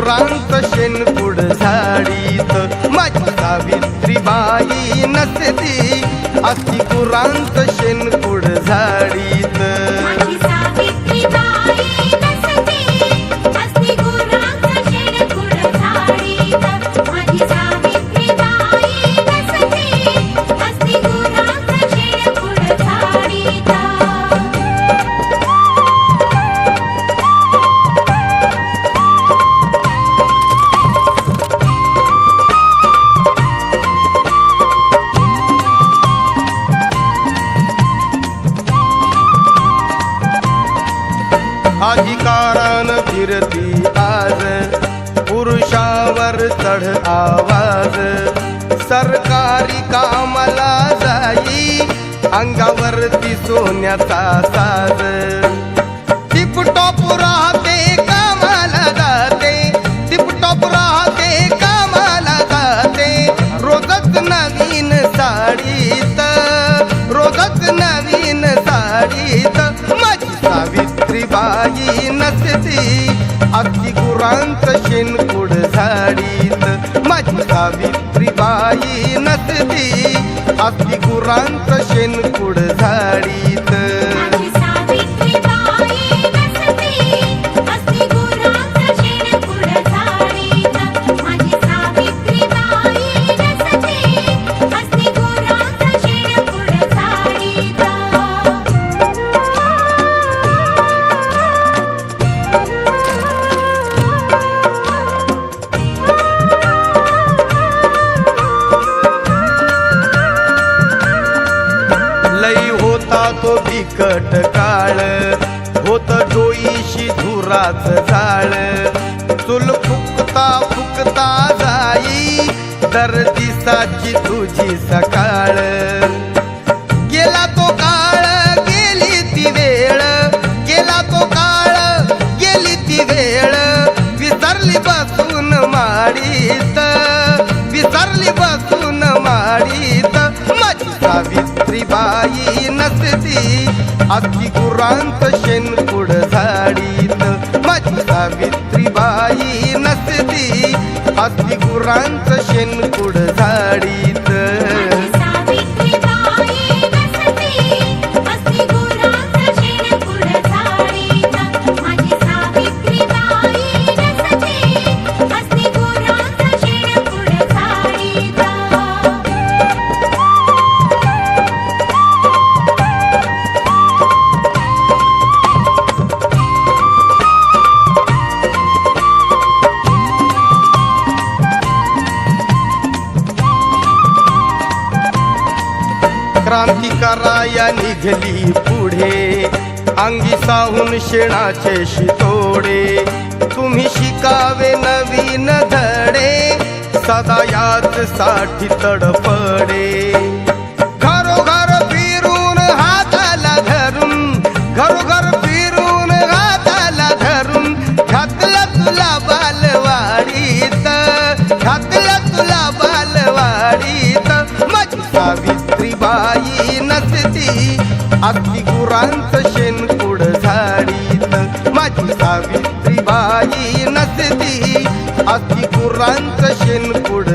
गुरांचं शेणकूड झाडीत माझी सावित्रीबाई नसती असती गुरांचं शेणकूड झाडीत माझी सावित्रीबाई नसती असती गुरांचं शेणकूड झाडीत माझी सावित्रीबाई नसती असती गुरांचं शेणकूड झाडीत अधिकारान फिरती आज पुरुषावर चढ आवाज सरकारी कामाला जाई अंगावरती सोन्याचा साज टिपटॉप राहते कामाला जाते टिपटॉप राहते कामाला जाते रोजच नवीन साडीत रोजच नवीन साडीत माझी सावित्रीबाई नसती अगदी गुरांचं शेणकूड झाडीत माझी सावित्रीबाई नसती अगदी गुरांचं शेणकूड झाडीत माझी सावित्रीबाई नसती असती गुरांचं शेणकूड झाडीत माझी सावित्रीबाई नसती असती गुरांचं शेणकूड झाडीत लई होता तो बिकट काळ होत डोईशी धुराच जाळ चूल फुकता फुकता जाई दर दिसाची तुझी सकाळ गेला तो काळ गेली ती वेळ गेला तो काळ गेली ती वेळ विसरली बसून माडीत विसरली बसून माडीत माझी सावित्रीबाई नसती अगदी गुरांचं शेणकूड झाडीत माझी सावित्रीबाई नसती अगदी गुरांचं शेणकूड झाडीत माझी सावित्रीबाई नसती असती गुरांचं शेणकूड झाडीत माझी सावित्रीबाई नसती असती गुरांचं शेणकूड झाडीत क्रांतिकाराया निघली पुढे अंगी साहून शेणाचे शितोडे तुम्ही शिकावे नवीन धडे सदा याच साठी तडपडे घरोघर फिरून हाताला धरून घरोघर फिरून हाताला धरून घातला तुला बालवाडीत घातला तुला बालवाडीत माझी सावित्रीबाई नसती अगदी गुरांचं शेणकूड झाडीत माझी सावित्रीबाई नसती अगदी गुरांचं शेणकूड